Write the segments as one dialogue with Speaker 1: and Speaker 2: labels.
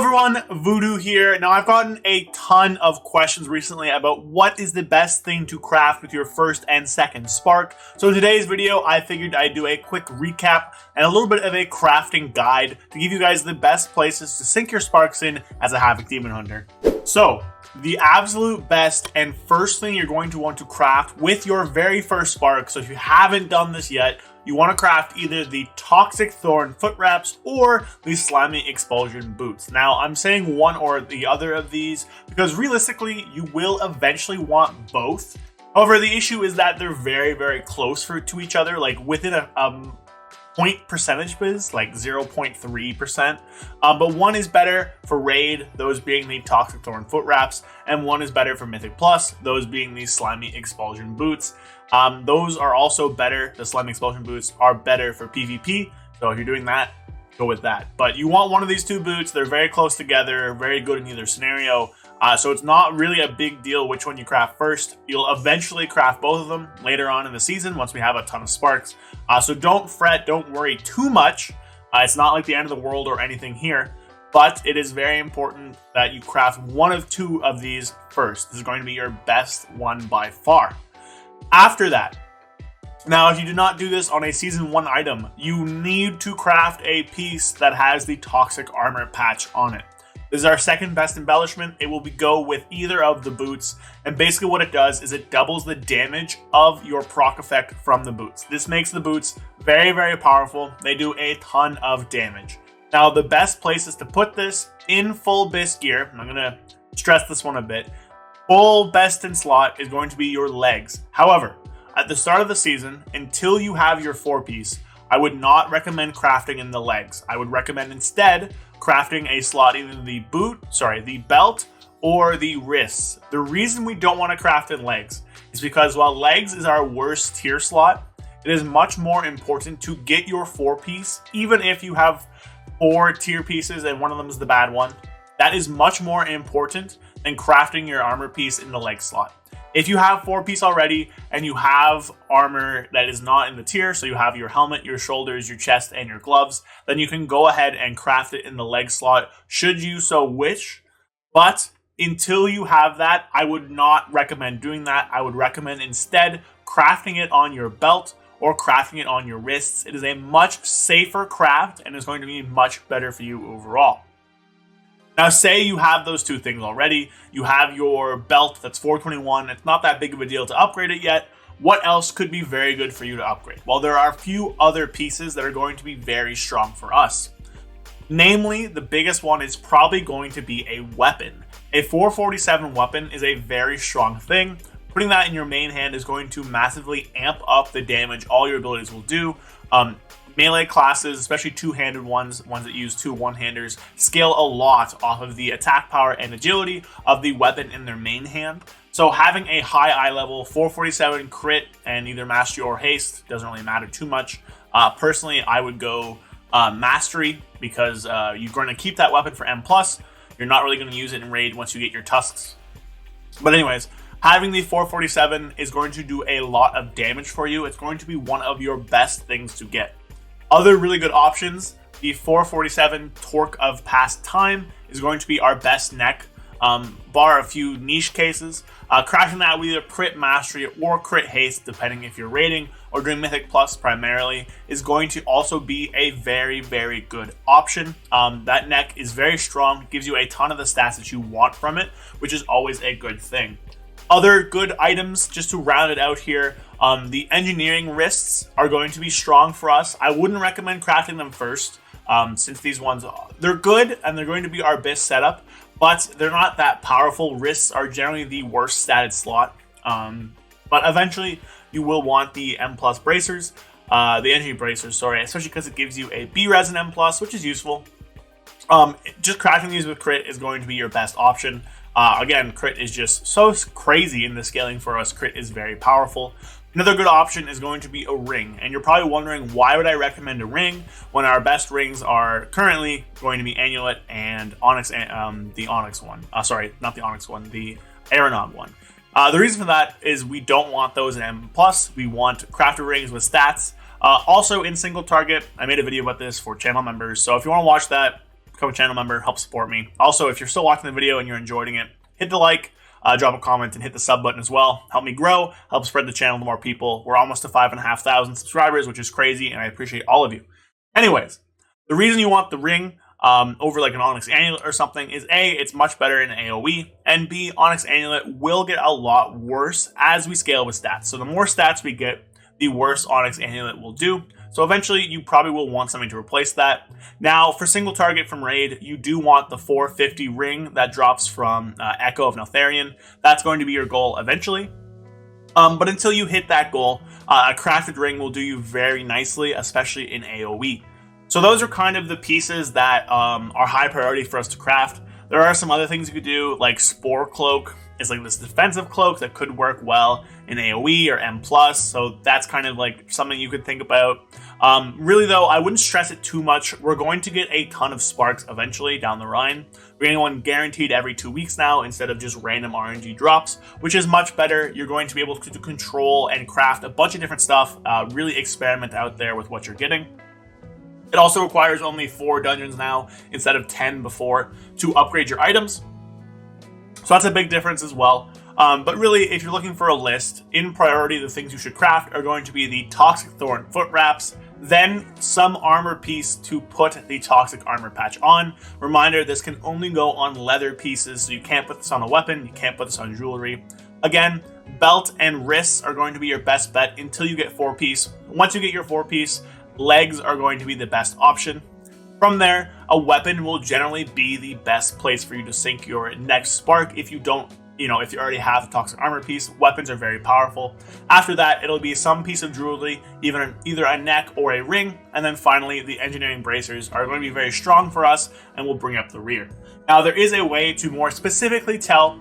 Speaker 1: everyone, Voodoo here. Now I've gotten a ton of questions recently about what is the best thing to craft with your first and second spark. So in today's video, I figured I'd do a quick recap and a little bit of a crafting guide to give you guys the best places to sink your sparks in as a Havoc Demon Hunter. So the absolute best and first thing you're going to want to craft with your very first spark, so if you haven't done this yet, you want to craft either the Toxic Thorn foot wraps or the Slimy Expulsion boots. Now, I'm saying one or the other of these because realistically, you will eventually want both. However, the issue is that they're very, very close to each other, like within a point percentage biz, like 0.3%. But one is better for raid, those being the Toxic Thorn foot wraps, and one is better for Mythic Plus, those being the Slimy Expulsion boots. Those are also better. The Slimy Expulsion boots are better for PvP, so if you're doing that, go with that. But you want one of these two boots. They're very close together, very good in either scenario. So it's not really a big deal which one you craft first. You'll eventually craft both of them later on in the season once we have a ton of sparks. So don't fret, don't worry too much. It's not like the end of the world or anything here, but it is very important that you craft one of two of these first. This is going to be your best one by far. After that, now if you do not do this on a season 1 item, you need to craft a piece that has the Toxic Armor patch on it. This is our second best embellishment. It will go with either of the boots, and basically what it does is it doubles the damage of your proc effect from the boots. This makes the boots very, very powerful. They do a ton of damage. Now the best places to put this in full best gear, I'm going to stress this one a bit, full best in slot is going to be your legs. However, at the start of the season, until you have your 4-piece, I would not recommend crafting in the legs. I would recommend instead crafting a slot in the the belt or the wrists. The reason we don't want to craft in legs is because while legs is our worst tier slot, it is much more important to get your 4-piece, even if you have 4 tier pieces and one of them is the bad one. That is much more important than crafting your armor piece in the leg slot. If you have 4-piece already and you have armor that is not in the tier, so you have your helmet, your shoulders, your chest, and your gloves, then you can go ahead and craft it in the leg slot should you so wish. But until you have that, I would not recommend doing that. I would recommend instead crafting it on your belt or crafting it on your wrists. It is a much safer craft and is going to be much better for you overall. Now, say you have those two things already. You have your belt that's 421. It's not that big of a deal to upgrade it yet. What else could be very good for you to upgrade? Well, there are a few other pieces that are going to be very strong for us. Namely, the biggest one is probably going to be a weapon. A 447 weapon is a very strong thing. Putting that in your main hand is going to massively amp up the damage all your abilities will do. Melee classes, especially two-handed ones that use 2 one-handers, scale a lot off of the attack power and agility of the weapon in their main hand. So having a high eye level 447 crit and either mastery or haste doesn't really matter too much. Personally, I would go mastery because you're going to keep that weapon for M+. You're not really going to use it in raid once you get your tusks. But anyways, having the 447 is going to do a lot of damage for you. It's going to be one of your best things to get. Other really good options, the 447 Torque of Past Time is going to be our best neck, bar a few niche cases. Crafting that with either crit mastery or crit haste, depending if you're raiding or doing Mythic Plus primarily, is going to also be a very, very good option. That neck is very strong, gives you a ton of the stats that you want from it, which is always a good thing. Other good items, just to round it out here, the engineering wrists are going to be strong for us. I wouldn't recommend crafting them first, since these ones, they're good and they're going to be our best setup, but they're not that powerful. Wrists are generally the worst statted slot, but eventually you will want the M+ bracers, the engineering bracers, sorry, especially because it gives you a B-res and M+, which is useful. Just crafting these with crit is going to be your best option. Again, crit is just so crazy in the scaling for us. Crit is very powerful. Another good option is going to be a ring. And you're probably wondering, why would I recommend a ring when our best rings are currently going to be Amulet and Onyx, the Onyx one. Sorry, not the Onyx one, the Aeronog one. The reason for that is we don't want those in M+. We want crafted rings with stats. Also in single target, I made a video about this for channel members. So if you want to watch that, become a channel member, help support me. Also, if you're still watching the video and you're enjoying it, hit the like, drop a comment, and hit the sub button as well. Help me grow, help spread the channel to more people. We're almost to 5,500 subscribers, which is crazy, and I appreciate all of you. Anyways, the reason you want the ring over like an Onyx Amulet or something is A, it's much better in AoE, and B, Onyx Amulet will get a lot worse as we scale with stats. So the more stats we get, the worse Onyx Amulet will do. So eventually you probably will want something to replace that. Now for single target from raid, you do want the 450 ring that drops from Echo of Neltharion. That's going to be your goal eventually. But until you hit that goal, a crafted ring will do you very nicely, especially in AoE. So those are kind of the pieces that are high priority for us to craft. There are some other things you could do, like Spore Cloak is like this defensive cloak that could work well in AoE or M+, so that's kind of like something you could think about. Really though, I wouldn't stress it too much. We're going to get a ton of sparks eventually down the line. We're getting one guaranteed every 2 weeks now instead of just random RNG drops, which is much better. You're going to be able to control and craft a bunch of different stuff, really experiment out there with what you're getting. It also requires only 4 dungeons now instead of 10 before to upgrade your items. So that's a big difference as well. But really, if you're looking for a list, in priority, the things you should craft are going to be the Toxic Thorn foot wraps, then some armor piece to put the Toxic Armor Patch on. Reminder, this can only go on leather pieces, so you can't put this on a weapon, you can't put this on jewelry. Again, belt and wrists are going to be your best bet until you get 4-piece. Once you get your 4-piece, legs are going to be the best option. From there, a weapon will generally be the best place for you to sink your next spark if you don't, if you already have the Toxic Armor piece. Weapons are very powerful. After that, it'll be some piece of jewelry, either a neck or a ring, and then finally, the engineering bracers are going to be very strong for us and will bring up the rear. Now, there is a way to more specifically tell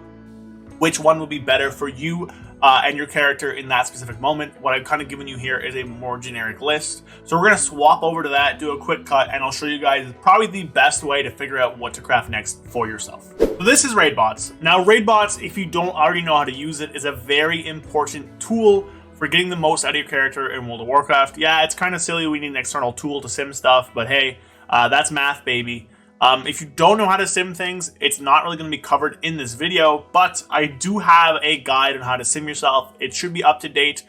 Speaker 1: which one will be better for you and your character in that specific moment. What I've kind of given you here is a more generic list. So we're going to swap over to that, do a quick cut, and I'll show you guys probably the best way to figure out what to craft next for yourself. So this is Raid Bots. Now Raid Bots, if you don't already know how to use it, is a very important tool for getting the most out of your character in World of Warcraft. Yeah, it's kind of silly we need an external tool to sim stuff, but hey, that's math, baby. If you don't know how to sim things, it's not really going to be covered in this video, but I do have a guide on how to sim yourself. It should be up to date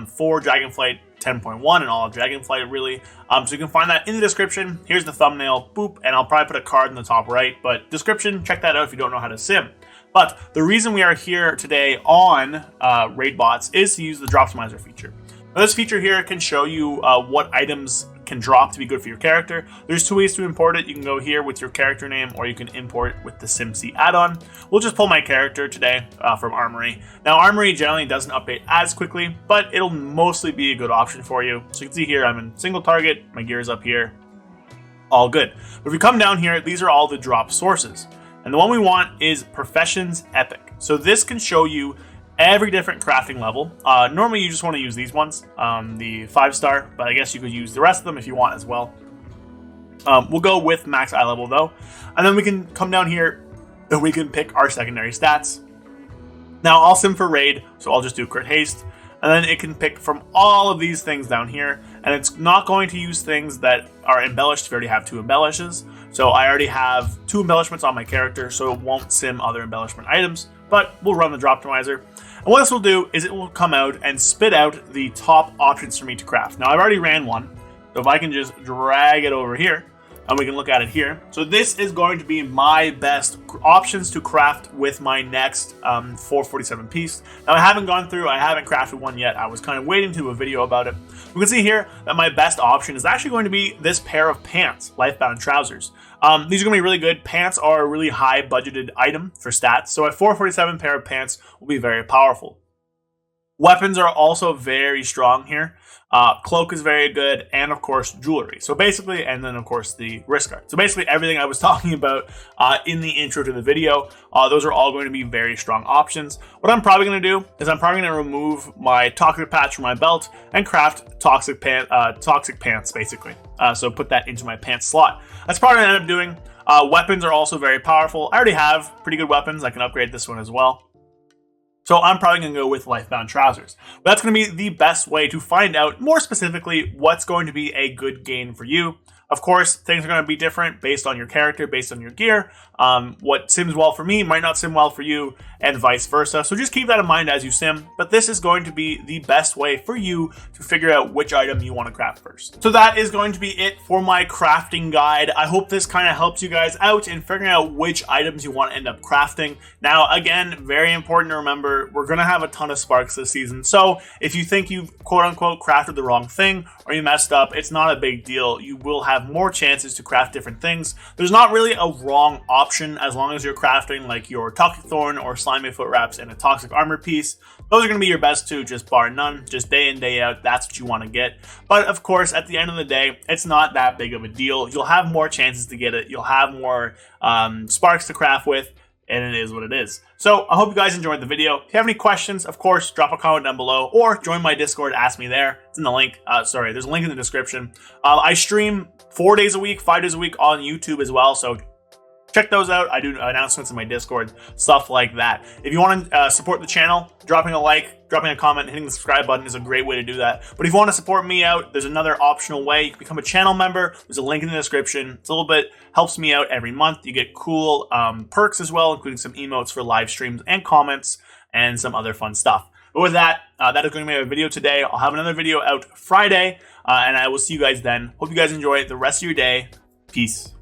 Speaker 1: for Dragonflight 10.1 and all of Dragonflight, really. So you can find that in the description. Here's the thumbnail, boop, and I'll probably put a card in the top right, but description, check that out if you don't know how to sim. But the reason we are here today on Raid Bots is to use the Droptimizer feature. Now, this feature here can show you what items can drop to be good for your character. There's 2 ways to import it. You can go here with your character name, or you can import it with the SimC add-on. We'll just pull my character today from Armory. Now, Armory generally doesn't update as quickly, but it'll mostly be a good option for you. So you can see here, I'm in single target, my gear is up here, all good. But if we come down here, these are all the drop sources. And the one we want is Professions Epic. So this can show you every different crafting level. Normally you just want to use these ones, the 5-star, but I guess you could use the rest of them if you want as well. We'll go with max eye level though, and then we can come down here and we can pick our secondary stats. Now I'll sim for raid, so I'll just do crit haste, and then it can pick from all of these things down here, and it's not going to use things that are embellished if you already have 2 embellishes. So I already have 2 embellishments on my character, so it won't sim other embellishment items, but we'll run the Droptimizer. And what this will do is it will come out and spit out the top options for me to craft. Now I've already ran one, so if I can just drag it over here, and we can look at it here. So this is going to be my best options to craft with my next 447 piece. Now I haven't gone through, I haven't crafted one yet. I was kind of waiting to do a video about it. We can see here that my best option is actually going to be this pair of pants, Lifebound Trousers. These are going to be really good. Pants are a really high budgeted item for stats. So a 447 pair of pants will be very powerful. Weapons are also very strong here. Cloak is very good, and of course jewelry. So basically, and then of course the wrist guard. So basically everything I was talking about in the intro to the video, those are all going to be very strong options. What I'm probably going to do is I'm probably going to remove my toxic patch from my belt and craft toxic pants basically. So put that into my pants slot. That's probably what I end up doing. Weapons are also very powerful. I already have pretty good weapons. I can upgrade this one as well. So I'm probably going to go with Lifebound Trousers. But that's going to be the best way to find out more specifically what's going to be a good gain for you. Of course, things are going to be different based on your character, based on your gear. What sims well for me might not sim well for you, and vice versa. So just keep that in mind as you sim, but this is going to be the best way for you to figure out which item you want to craft first. So that is going to be it for my crafting guide. I hope this kind of helps you guys out in figuring out which items you want to end up crafting. Now, again, very important to remember, we're going to have a ton of sparks this season. So if you think you've quote unquote crafted the wrong thing or you messed up, it's not a big deal. You will have more chances to craft different things. There's not really a wrong option as long as you're crafting like your Toxic Thorn or Slimy Foot Wraps and a Toxic Armor piece. Those are going to be your best two, just bar none. Just day in, day out, that's what you want to get. But of course, at the end of the day, it's not that big of a deal. You'll have more chances to get it. You'll have more sparks to craft with, and it is what it is. So I hope you guys enjoyed the video. If you have any questions, of course, drop a comment down below or join my Discord, ask me there. It's in the link. Sorry, there's a link in the description. I stream 4 days a week, 5 days a week on YouTube as well. So check those out. I do announcements in my Discord, stuff like that. If you want to support the channel, dropping a like, dropping a comment, hitting the subscribe button is a great way to do that. But if you want to support me out, there's another optional way. You can become a channel member. There's a link in the description. It's a little bit, helps me out every month. You get cool perks as well, including some emotes for live streams and comments and some other fun stuff. But with that, that is going to be my video today. I'll have another video out Friday, and I will see you guys then. Hope you guys enjoy the rest of your day. Peace.